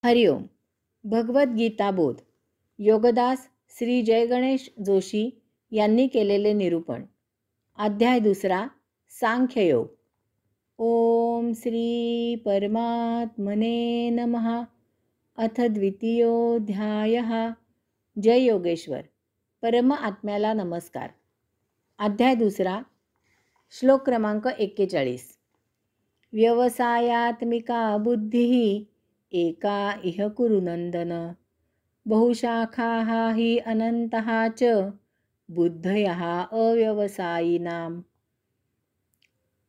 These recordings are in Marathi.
हरिओम. भगवद्गीता बोध. योगदास श्री जयगणेश जोशी यांनी केलेले निरूपण. अध्याय 2. सांख्ययोग. ओम श्री परमात्मने नमः. अथ द्वितीयोऽध्यायः. जय योगेश्वर. परम आत्म्याला नमस्कार. अध्याय 2. श्लोक क्रमांक 41. व्यवसायात्मिका बुद्धिः एका इह कुरु नंदन. बहुशाखाः हि अनंतः च बुद्धयः अव्यवसायिनाम.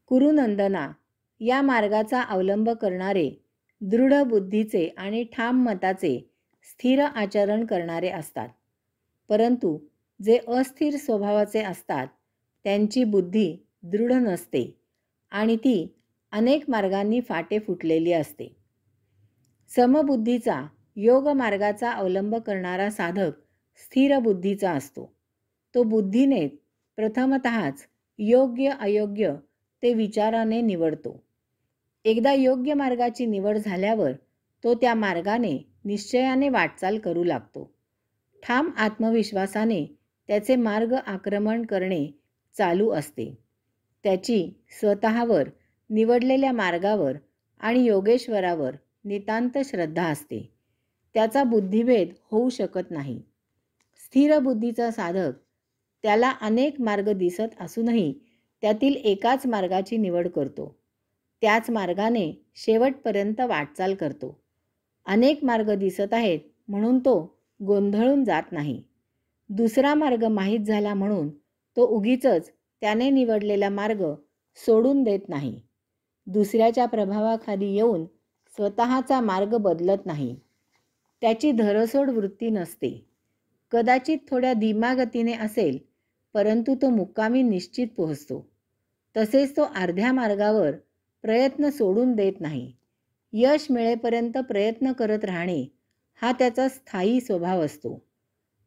कुरुनंदना, या मार्गाचा अवलंब करणारे दृढ बुद्धीचे आणि ठाम मताचे स्थिर आचरण करणारे असतात. परंतु जे अस्थिर स्वभावाचे असतात त्यांची बुद्धी दृढ नसते आणि ती अनेक मार्गांनी फाटे फुटलेली असते. समबुद्धीचा योग मार्गाचा अवलंब करणारा साधक स्थिर बुद्धीचा असतो. तो बुद्धीने प्रथमतःच योग्य अयोग्य ते विचाराने निवडतो. एकदा योग्य मार्गाची निवड झाल्यावर तो त्या मार्गाने निश्चयाने वाटचाल करू लागतो. ठाम आत्मविश्वासाने त्याचे मार्ग आक्रमण करणे चालू असते. त्याची स्वतःवर, निवडलेल्या मार्गावर आणि योगेश्वरावर नितांत श्रद्धा असते. त्याचा बुद्धिभेद होऊ शकत नाही. स्थिर बुद्धीचा साधक त्याला अनेक मार्ग दिसत असूनही त्यातील एकाच मार्गाची निवड करतो. त्याच मार्गाने शेवटपर्यंत वाटचाल करतो. अनेक मार्ग दिसत आहेत म्हणून तो गोंधळून जात नाही. दुसरा मार्ग माहीत झाला म्हणून तो उगीचच त्याने निवडलेला मार्ग सोडून देत नाही. दुसऱ्याच्या प्रभावाखाली येऊन स्वतःचा मार्ग बदलत नाही. त्याची धरसोड वृत्ती नसते. कदाचित थोड्या धीमागतीने असेल, परंतु तो मुक्कामी निश्चित पोहोचतो. तसेच तो अर्ध्या मार्गावर प्रयत्न सोडून देत नाही. यश मिळेपर्यंत प्रयत्न करत राहणे हा त्याचा स्थायी स्वभाव असतो.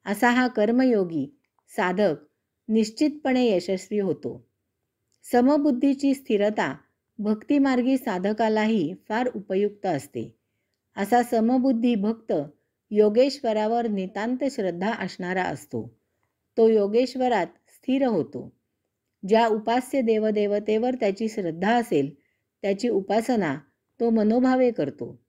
असा हा कर्मयोगी साधक निश्चितपणे यशस्वी होतो. समबुद्धीची स्थिरता भक्तिमार्गी साधकालाही फार उपयुक्त असते. असा समबुद्धी भक्त योगेश्वरावर नितांत श्रद्धा असणारा असतो. तो योगेश्वरात स्थिर होतो. ज्या उपास्य देवदेवतेवर त्याची श्रद्धा असेल त्याची उपासना तो मनोभावे करतो.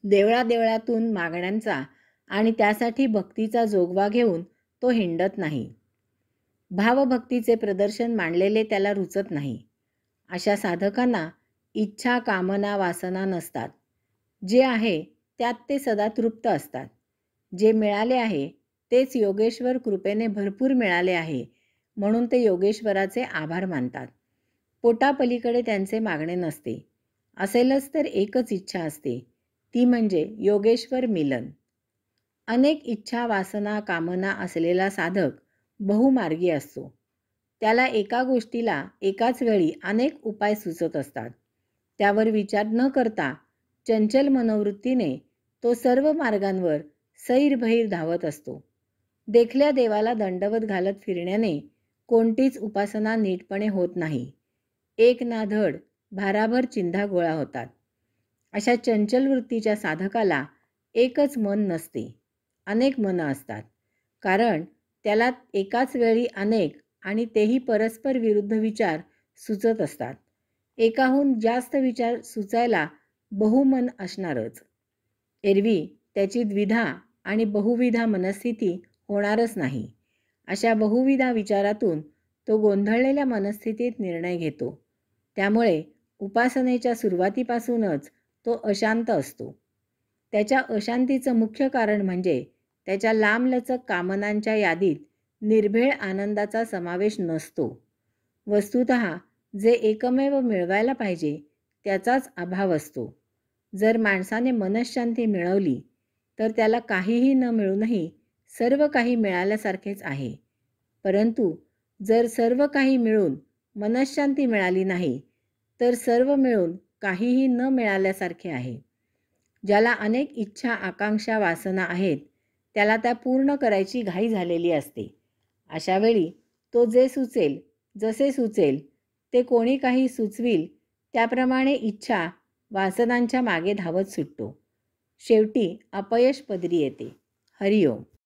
देवळादेवळातून मागण्यांचा आणि त्यासाठी भक्तीचा जोगवा घेऊन तो हिंडत नाही. भावभक्तीचे प्रदर्शन मांडलेले त्याला रुचत नाही. अशा साधकांना इच्छा, कामना, वासना नसतात. जे आहे त्यात ते सदा तृप्त असतात. जे मिळाले आहे तेच योगेश्वर कृपेने भरपूर मिळाले आहे म्हणून ते योगेश्वराचे आभार मानतात. पोटापलीकडे त्यांचे मागणे नसते. असेलच तर एकच इच्छा असते, ती म्हणजे योगेश्वर मिलन. अनेक इच्छा, वासना, कामना असलेला साधक बहुमार्गी असतो. त्याला एका गोष्टीला एकाच वेळी अनेक उपाय सुचत असतात. त्यावर विचार न करता चंचल मनोवृत्तीने तो सर्व मार्गांवर सैरभैर धावत असतो. देखल्या देवाला दंडवत घालत फिरण्याने कोणतीच उपासना नीटपणे होत नाही. एक ना धड भाराभर चिंधा गोळा होतात. अशा चंचल वृत्तीच्या साधकाला एकच मन नसते, अनेक मनं असतात. कारण त्याला एकाच वेळी अनेक आणि तेही परस्पर विरुद्ध विचार सुचत असतात. एकाहून जास्त विचार सुचायला बहुमन असणारच. एरवी त्याची द्विधा आणि बहुविधा मनस्थिती होणारच नाही. अशा बहुविधा विचारातून तो गोंधळलेल्या मनस्थितीत निर्णय घेतो. त्यामुळे उपासनेच्या सुरुवातीपासूनच तो अशांत असतो. त्याच्या अशांतीचं मुख्य कारण म्हणजे त्याच्या लांबलचक कामनांच्या यादीत निर्भेळ आनंदाचा समावेश नसतो. वस्तुतः जे एकमेव मिळवायला पाहिजे त्याचाच अभाव असतो. जर माणसाने मनःशांती मिळवली तर त्याला काहीही न मिळूनही सर्व काही मिळाल्यासारखेच आहे. परंतु जर सर्व काही मिळून मनःशांती मिळाली नाही तर सर्व मिळून काहीही न मिळाल्यासारखे आहे. ज्याला अनेक इच्छा, आकांक्षा, वासना आहेत त्याला त्या पूर्ण करायची घाई झालेली असते. अशावेळी तो जे सुचेल, जसे सुचेल ते कोणी काही सुचविल त्याप्रमाणे इच्छा, वासनांच्या मागे धावत सुटतो. शेवटी अपयश पदरी येते. हरिओम.